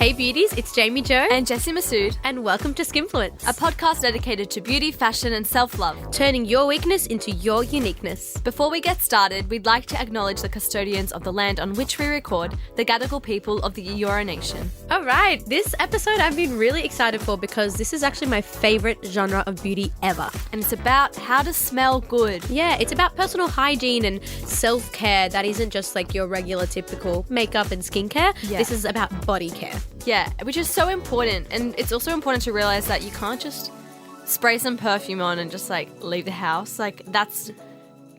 Hey beauties, it's Jayme Jo and Jessie Massoud, and welcome to Skimfluence, a podcast dedicated to beauty, fashion and self-love, turning your weakness into your uniqueness. Before we get started, we'd like to acknowledge the custodians of the land on which we record, the Gadigal People of the Eora Nation. All right, this episode I've been really excited for because this is actually my favourite genre of beauty ever. And it's about how to smell good. Yeah, it's about personal hygiene and self-care that isn't just like your regular typical makeup and skincare. Yeah. This is about body care. Yeah, which is so important. And it's also important to realise that you can't just spray some perfume on and just like leave the house. Like that's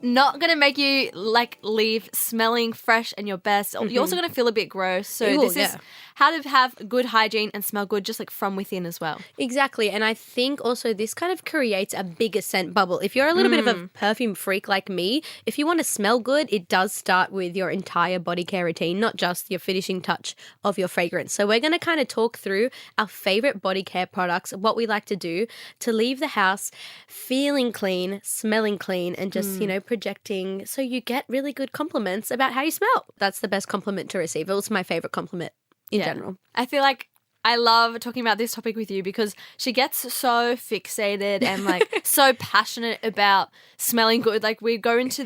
not going to make you like leave smelling fresh and your best. Mm-hmm. You're also going to feel a bit gross. So this is how to have good hygiene and smell good just like from within as well. Exactly. And I think also this kind of creates a bigger scent bubble. If you're a little bit of a perfume freak like me, if you want to smell good, it does start with your entire body care routine, not just your finishing touch of your fragrance. So we're going to kind of talk through our favorite body care products, what we like to do to leave the house feeling clean, smelling clean, and just, projecting so you get really good compliments about how you smell. That's the best compliment to receive. It was my favorite compliment in general. I feel like I love talking about this topic with you because she gets so fixated and like so passionate about smelling good. Like we go into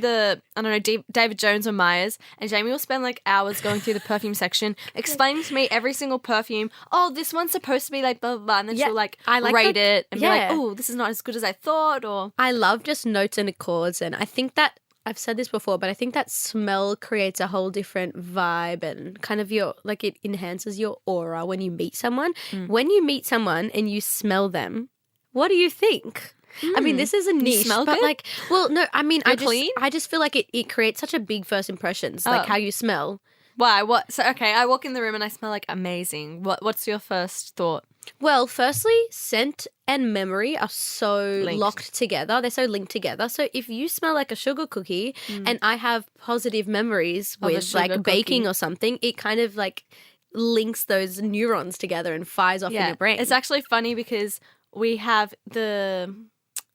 David Jones or Myers, and Jayme will spend like hours going through the perfume section, explaining to me every single perfume. Oh, this one's supposed to be like blah, blah, blah. And then she'll rate it and be like, oh, this is not as good as I thought. Or I love just notes and accords. And I think that I've said this before, but I think that smell creates a whole different vibe and kind of it enhances your aura when you meet someone. When you meet someone and you smell them, what do you think? I mean, this is a niche, smell but good? I just feel like it creates such a big first impressions, like how you smell. Why? What? So, okay, I walk in the room and I smell like amazing. What's your first thought? Well, firstly, scent and memory are so locked together. They're so linked together. So if you smell like a sugar cookie and I have positive memories with like baking or something, it kind of like links those neurons together and fires off in your brain. It's actually funny because we have the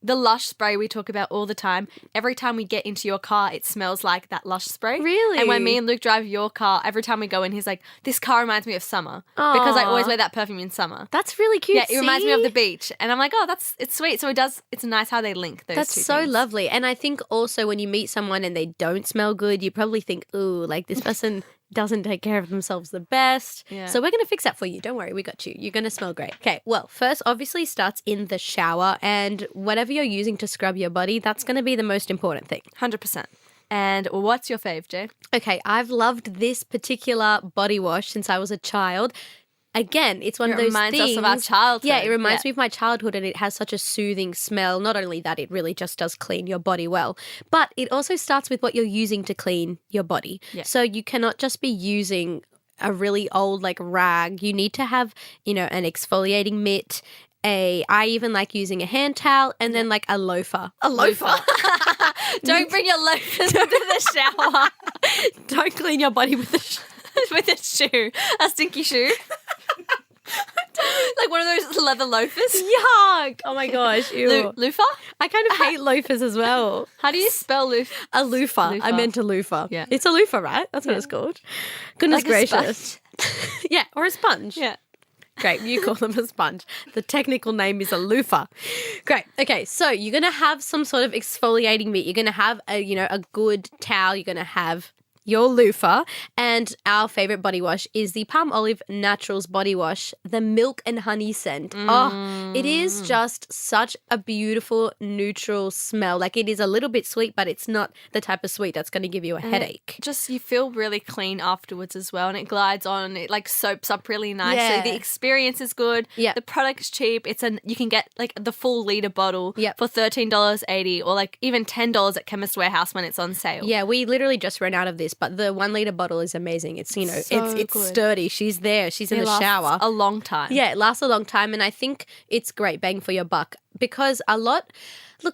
Lush spray we talk about all the time. Every time we get into your car, it smells like that Lush spray. Really? And when me and Luke drive your car, every time we go in, he's like, this car reminds me of summer. Aww. Because I always wear that perfume in summer. That's really cute. Yeah, it reminds me of the beach. And I'm like, oh, it's sweet. So it's nice how they link those two things. That's so lovely. And I think also when you meet someone and they don't smell good, you probably think, ooh, like this person doesn't take care of themselves the best. Yeah. So we're going to fix that for you. Don't worry, we got you. You're going to smell great. Okay, well, first obviously starts in the shower, and whatever you're using to scrub your body, that's going to be the most important thing. 100%. And what's your fave, Jay? Okay, I've loved this particular body wash since I was a child. Again, it's one of those things. It reminds us of our childhood. Yeah, it reminds me of my childhood, and it has such a soothing smell. Not only that, it really just does clean your body well, but it also starts with what you're using to clean your body. Yeah. So you cannot just be using a really old like rag. You need to have, an exfoliating mitt. I even like using a hand towel and then like a loafer. A loafer. Don't bring your loafers into the shower. Don't clean your body with a shoe, a stinky shoe. Like one of those leather loafers. Yuck! Oh my gosh. Ew. Loafer? I kind of hate loafers as well. How do you spell loofah? A loofah. I meant a loofah. Yeah. It's a loofah, right? That's what it's called. Goodness like gracious. Yeah, or a sponge. Yeah. Great, you call them a sponge. The technical name is a loofah. Great. Okay, so you're going to have some sort of exfoliating mitt. You're going to have a good towel. You're going to have your loofah, and our favourite body wash is the Palmolive Naturals body wash, the milk and honey scent. Oh, it is just such a beautiful neutral smell. Like it is a little bit sweet, but it's not the type of sweet that's going to give you a headache. Just you feel really clean afterwards as well, and it glides on. It like soaps up really nicely. Yeah. The experience is good. Yeah. The product's cheap. You can get like the full litre bottle for $13.80 or like even $10 at Chemist Warehouse when it's on sale. Yeah, we literally just ran out of this, but the 1 litre bottle is amazing. It's, it's sturdy. She's there. She's in the shower. A long time. Yeah, it lasts a long time, and I think it's great bang for your buck. because look,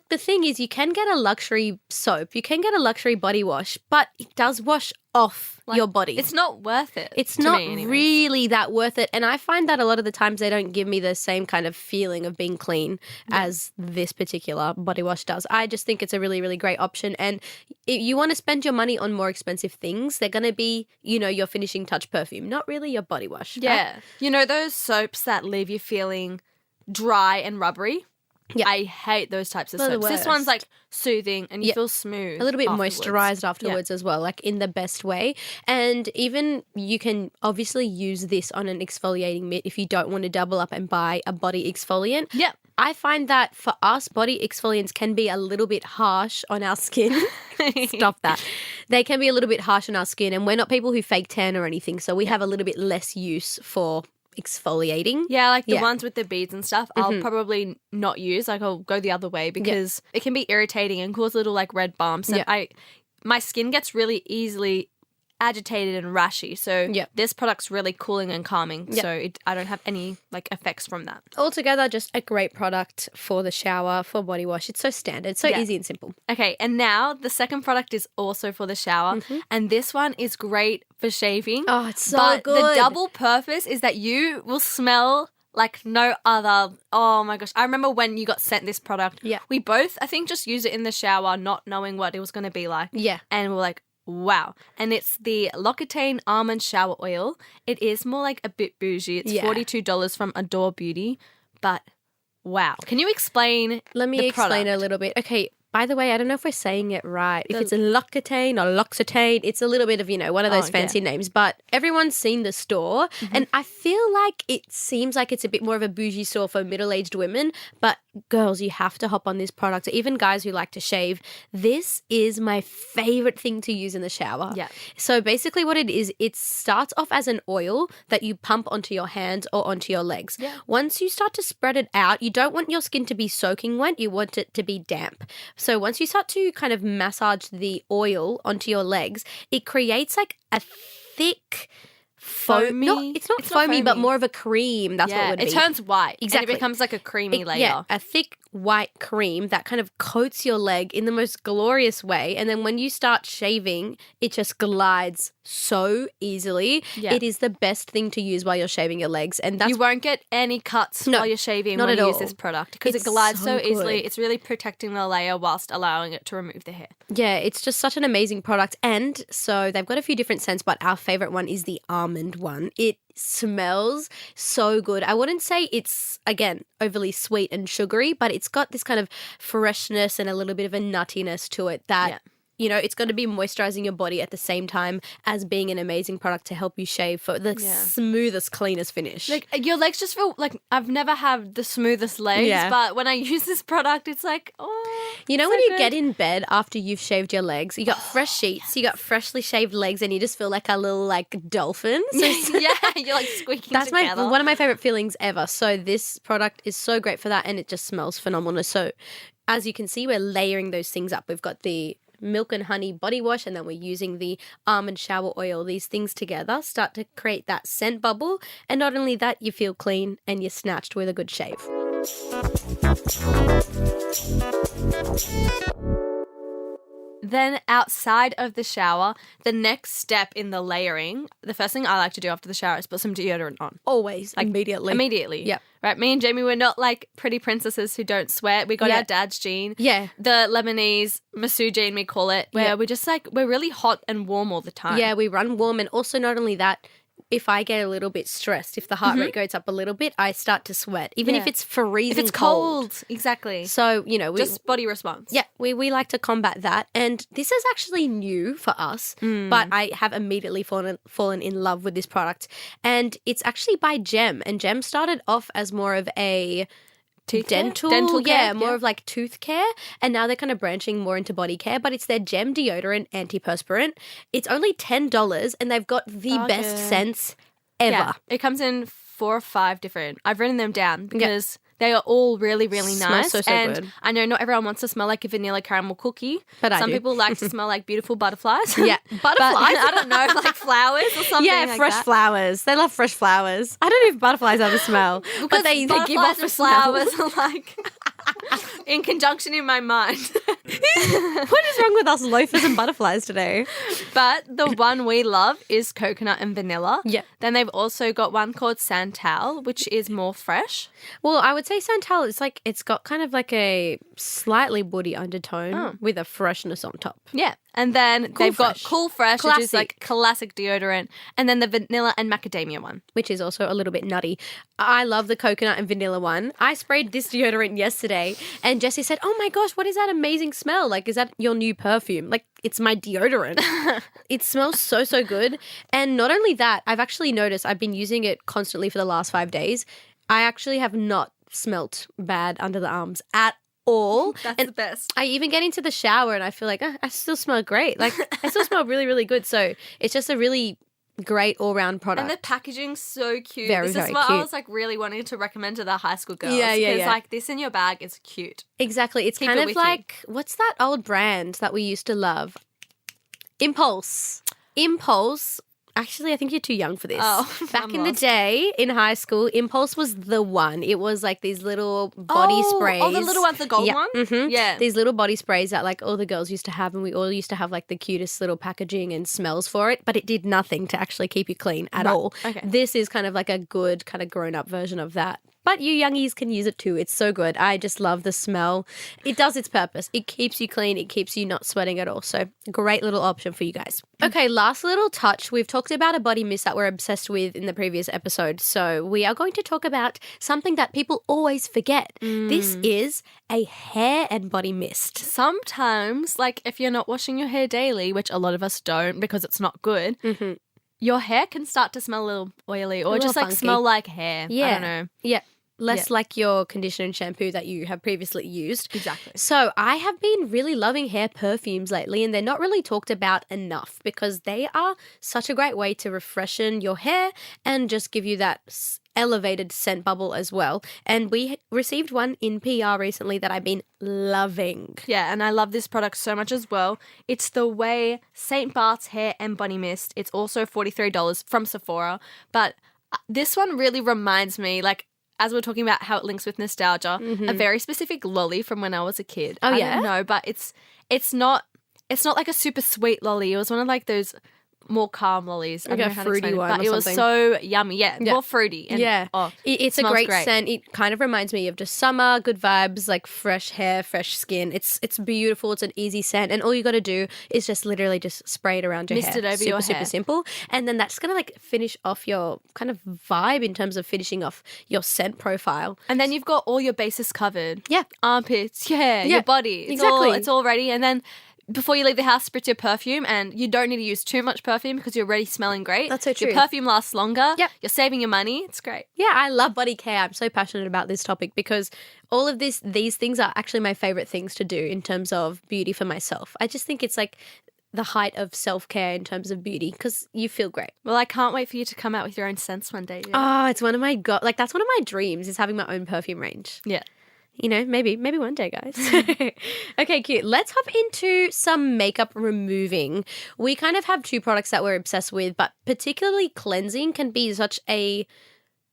the thing is you can get a luxury soap, you can get a luxury body wash, but it does wash off your body. It's not worth it. It's to not me anyways. really that worth it. And I find that a lot of the times they don't give me the same kind of feeling of being clean as this particular body wash does. I just think it's a really, really great option. And if you want to spend your money on more expensive things, they're going to be, your finishing touch perfume, not really your body wash. Yeah. Right? You know those soaps that leave you feeling dry and rubbery? Yeah. I hate those types of soaps. This one's like soothing and you feel smooth. A little bit moisturized afterwards as well, like in the best way. And even you can obviously use this on an exfoliating mitt if you don't want to double up and buy a body exfoliant. Yeah. I find that for us, body exfoliants can be a little bit harsh on our skin. Stop that. They can be a little bit harsh on our skin, and we're not people who fake tan or anything, so we have a little bit less use for exfoliating. Yeah, like the ones with the beads and stuff, I'll probably not use. Like I'll go the other way because it can be irritating and cause little like red bumps. And my skin gets really easily agitated and rashy. So this product's really cooling and calming. So I don't have any like effects from that. Altogether, just a great product for the shower, for body wash. It's so standard, so easy and simple. Okay, and now the second product is also for the shower. And this one is great for shaving. Oh, it's so good. The double purpose is that you will smell like no other. Oh my gosh. I remember when you got sent this product. Yeah. We both, I think, just used it in the shower, not knowing what it was going to be like. Yeah. And we're like, wow. And it's the L'Occitane Almond Shower Oil. It is more like a bit bougie. It's $42 from Adore Beauty. But wow. Can you explain Let me explain a little bit. Okay. By the way, I don't know if we're saying it right. If it's a L'Occitane or L'Occitane, it's a little bit of, one of those fancy names. But everyone's seen the store. And I feel like it seems like it's a bit more of a bougie store for middle-aged women. But girls, you have to hop on this product. Or even guys who like to shave. This is my favorite thing to use in the shower. Yeah. So basically what it is, it starts off as an oil that you pump onto your hands or onto your legs. Yeah. Once you start to spread it out, you don't want your skin to be soaking wet. You want it to be damp. So once you start to kind of massage the oil onto your legs, it creates like a thick foamy. It's not foamy, but more of a cream. That's what it would be. It turns white. Exactly. And it becomes like a creamy layer. Yeah, a thick white cream that kind of coats your leg in the most glorious way. And then when you start shaving, it just glides so easily. Yeah. It is the best thing to use while you're shaving your legs. And you won't get any cuts while you're shaving when you use this product because it glides so easily. It's really protecting the layer whilst allowing it to remove the hair. Yeah, it's just such an amazing product. And so they've got a few different scents, but our favorite one is the almond one. It smells so good. I wouldn't say it's, again, overly sweet and sugary, but it's got this kind of freshness and a little bit of a nuttiness to it that it's going to be moisturizing your body at the same time as being an amazing product to help you shave for the smoothest, cleanest finish. Like your legs just feel like I've never had the smoothest legs, but when I use this product, it's like, when you get in bed after you've shaved your legs, you got fresh sheets, you got freshly shaved legs, and you just feel like a little like dolphin. Yeah, you're like squeaking That's together. one of my favorite feelings ever. So this product is so great for that, and it just smells phenomenal. So as you can see, we're layering those things up. We've got the milk and honey body wash, and then we're using the almond shower oil. These things together start to create that scent bubble, and not only that, you feel clean and you're snatched with a good shave. Then outside of the shower, the next step in the layering, the first thing I like to do after the shower is put some deodorant on. Always. Like, immediately. Yeah. Right, me and Jamie, we're not like pretty princesses who don't sweat. We got our dad's gene. Yeah. The Lebanese Massoud gene, we call it, where we're just like, we're really hot and warm all the time. Yeah, we run warm. And also not only that, if I get a little bit stressed, if the heart rate goes up a little bit, I start to sweat, even if it's freezing if it's cold. Exactly. So, just body response. Yeah, we like to combat that. And this is actually new for us, but I have immediately fallen in love with this product. And it's actually by Jayme. And Jayme started off as more of a dental care, more of like tooth care, and now they're kind of branching more into body care, but it's their Jayme deodorant antiperspirant. It's only $10 and they've got the best scents ever. Yeah, it comes in 4 or 5 different. I've written them down because they are all really, really nice. So and good. I know not everyone wants to smell like a vanilla caramel cookie. But some people like to smell like beautiful butterflies. Yeah, butterflies. I don't know, like flowers or something. Yeah, like fresh that. flowers. They love fresh flowers. I don't know if butterflies have a smell, but they give off a flowers smell. are like in conjunction in my mind. What is wrong with us loafers and butterflies today? But the one we love is coconut and vanilla. Yeah. Then they've also got one called Santal, which is more fresh. Well, I would say Santal, it's got kind of like a slightly woody undertone with a freshness on top. Yeah. And then they've got Fresh. Cool Fresh, which is like Classic. classic deodorant. And then the vanilla and macadamia one. Which is also a little bit nutty. I love the coconut and vanilla one. I sprayed this deodorant yesterday and Jessie said, "Oh my gosh, what is that amazing smell? Like, is that your new perfume?" Like, it's my deodorant. It smells so, so good. And not only that, I've actually noticed I've been using it constantly for the last 5 days. I actually have not smelt bad under the arms at all. That's and the best. I even get into the shower and I feel like I still smell great. Like, I still smell really, really good. So it's just a really great all-round product. And the packaging's so cute. Very, this very is what cute. I was like really wanting to recommend to the high school girls. Yeah. Because like this in your bag is cute. Exactly. It's Keep kind it of with you. like, what's that old brand that we used to love? Impulse. Actually, I think you're too young for this. Oh, Back I'm in the lost. day in high school, Impulse was the one. It was like these little body sprays. Oh, the little ones, the gold one? Mhm. Yeah. These little body sprays that like all the girls used to have, and we all used to have like the cutest little packaging and smells for it, but it did nothing to actually keep you clean at all. Okay. This is kind of like a good kind of grown-up version of that. But you youngies can use it too. It's so good. I just love the smell. It does its purpose. It keeps you clean. It keeps you not sweating at all. So great little option for you guys. Okay, last little touch. We've talked about a body mist that we're obsessed with in the previous episode. So we are going to talk about something that people always forget. This is a hair and body mist. Sometimes, like if you're not washing your hair daily, which a lot of us don't because it's not good, your hair can start to smell a little oily or little just like funky. smell like hair. I don't know. Yeah. Less like your conditioner and shampoo that you have previously used. Exactly. So I have been really loving hair perfumes lately, and they're not really talked about enough because they are such a great way to refreshen your hair and just give you that elevated scent bubble as well. And we received one in PR recently that I've been loving. Yeah, and I love this product so much as well. It's the Way St. Bart's Hair and Body Mist. It's also $43 from Sephora. But this one really reminds me, like, as we're talking about how it links with nostalgia, a very specific lolly from when I was a kid. Oh, I yeah? don't know, but it's not like a super sweet lolly. It was one of like those more calm lollies. I Like don't a know how to fruity explain it, one but or it was something. so yummy. Yeah, more fruity. And, Yeah. oh, It's a smells great great. scent. It kind of reminds me of just summer, good vibes, like fresh hair, fresh skin. It's beautiful. It's an easy scent. And all you got to do is just literally just spray it around your Mist hair. it over super, your super hair. simple. And then that's going to like finish off your kind of vibe in terms of finishing off your scent profile. And then you've got all your bases covered. Yeah. Armpits, your body. It's exactly. It's all ready. And then before you leave the house, spritz your perfume, and you don't need to use too much perfume because you're already smelling great. That's so true. Your perfume lasts longer. Yep. You're saving your money. It's great. Yeah, I love body care. I'm so passionate about this topic because all of these things are actually my favorite things to do in terms of beauty for myself. I just think it's like the height of self-care in terms of beauty because you feel great. Well, I can't wait for you to come out with your own scents one day. Oh, it's one of my that's one of my dreams is having my own perfume range. Yeah. You know, maybe one day, guys. Okay, cute. Let's hop into some makeup removing. We kind of have two products that we're obsessed with, but particularly cleansing can be such a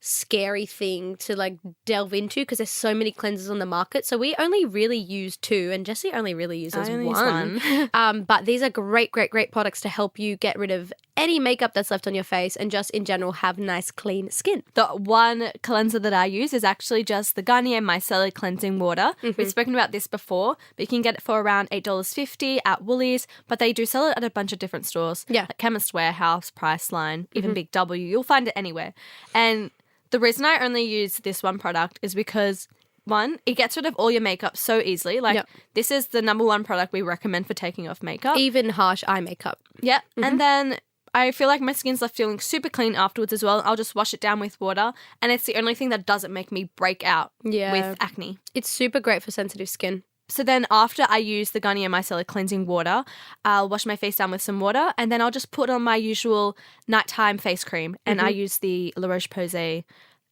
scary thing to like delve into because there's so many cleansers on the market. So we only really use two, and Jessie only really uses I only use one. But these are great products to help you get rid of any makeup that's left on your face and just in general have nice clean skin. The one cleanser that I use is actually just the Garnier Micellar Cleansing Water. We've spoken about this before, but you can get it for around $8.50 at Woolies, but they do sell it at a bunch of different stores. Yeah. Like Chemist Warehouse, Priceline, even Big W. You'll find it anywhere. And the reason I only use this one product is because, one, it gets rid of all your makeup so easily. Like, this is the number one product we recommend for taking off makeup. Even harsh eye makeup. Yeah. And then I feel like my skin's left feeling super clean afterwards as well. I'll just wash it down with water. And it's the only thing that doesn't make me break out with acne. It's super great for sensitive skin. So then after I use the Garnier Micellar Cleansing Water, I'll wash my face down with some water and then I'll just put on my usual nighttime face cream. And I use the La Roche-Posay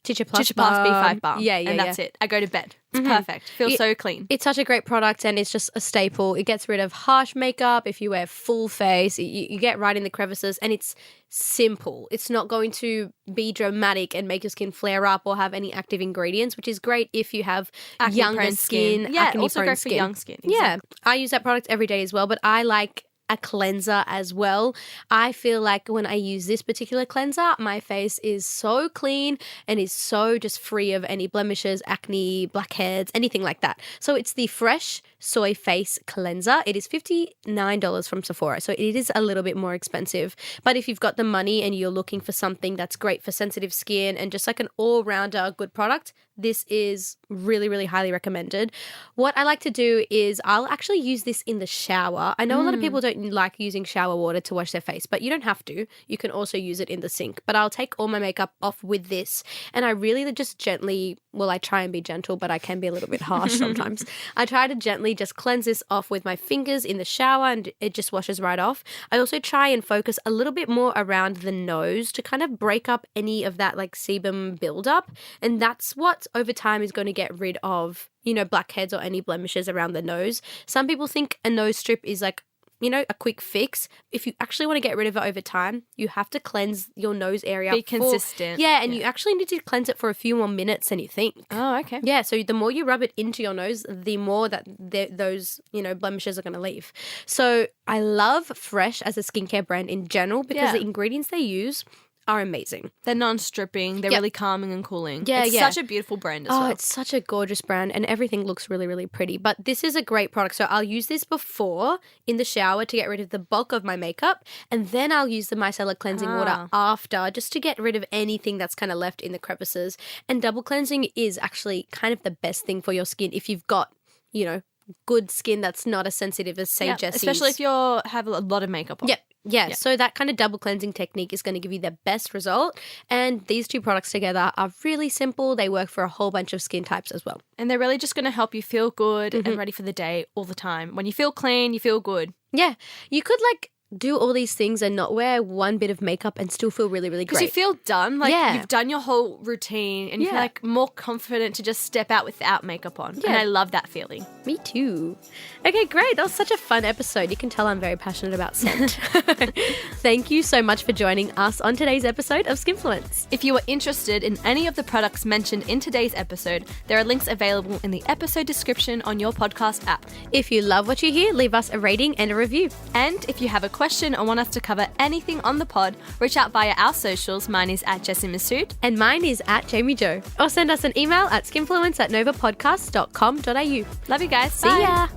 Teacher Plus B5 balm. Yeah, and that's it. I go to bed. It's perfect. Feels so clean. It's such a great product and it's just a staple. It gets rid of harsh makeup. If you wear full face, you get right in the crevices, and it's simple. It's not going to be dramatic and make your skin flare up or have any active ingredients, which is great if you have younger skin. Yeah, also great for young skin. Exactly. Yeah, I use that product every day as well, but I like a cleanser as well. I feel like when I use this particular cleanser, my face is so clean and is so just free of any blemishes, acne, blackheads, anything like that. So it's the Fresh Soy Face Cleanser. It is $59 from Sephora, so it is a little bit more expensive. But if you've got the money and you're looking for something that's great for sensitive skin and just like an all-rounder good product, this is really, really highly recommended. What I like to do is I'll actually use this in the shower. I know a lot of people don't like using shower water to wash their face, but you don't have to. You can also use it in the sink. But I'll take all my makeup off with this, and I really just gently, well, I try and be gentle, but I can be a little bit harsh sometimes. I try to gently just cleanse this off with my fingers in the shower, and it just washes right off. I also try and focus a little bit more around the nose to kind of break up any of that like sebum buildup, and that's what over time is going to get rid of, you know, blackheads or any blemishes around the nose. Some people think a nose strip is like, you know, a quick fix. If you actually want to get rid of it over time, you have to cleanse your nose area. Be consistent. Yeah, and you actually need to cleanse it for a few more minutes than you think. Oh, okay. Yeah, so the more you rub it into your nose, the more that those, you know, blemishes are going to leave. So I love Fresh as a skincare brand in general because the ingredients they use are amazing. They're non-stripping. They're really calming and cooling. Yeah, it's such a beautiful brand as well. Oh, it's such a gorgeous brand and everything looks really, really pretty. But this is a great product. So I'll use this before in the shower to get rid of the bulk of my makeup, and then I'll use the micellar cleansing water after just to get rid of anything that's kind of left in the crevices. And double cleansing is actually kind of the best thing for your skin if you've got, you know, good skin that's not as sensitive as, say, Jessie's. Especially if you have a lot of makeup on. Yeah, so that kind of double cleansing technique is going to give you the best result. And these two products together are really simple. They work for a whole bunch of skin types as well. And they're really just going to help you feel good and ready for the day all the time. When you feel clean, you feel good. Yeah, you could like do all these things and not wear one bit of makeup and still feel really, really great. Because you feel done. Like you've done your whole routine and you feel like more confident to just step out without makeup on. Yeah. And I love that feeling. Me too. Okay, great. That was such a fun episode. You can tell I'm very passionate about scent. Thank you so much for joining us on today's episode of Skinfluence. If you are interested in any of the products mentioned in today's episode, there are links available in the episode description on your podcast app. If you love what you hear, leave us a rating and a review. And if you have a question or want us to cover anything on the pod, reach out via our socials. Mine is at Jessie Massoud. And mine is at Jayme Jo. Or send us an email at skinfluence@novapodcast.com.au. Love you guys. See ya.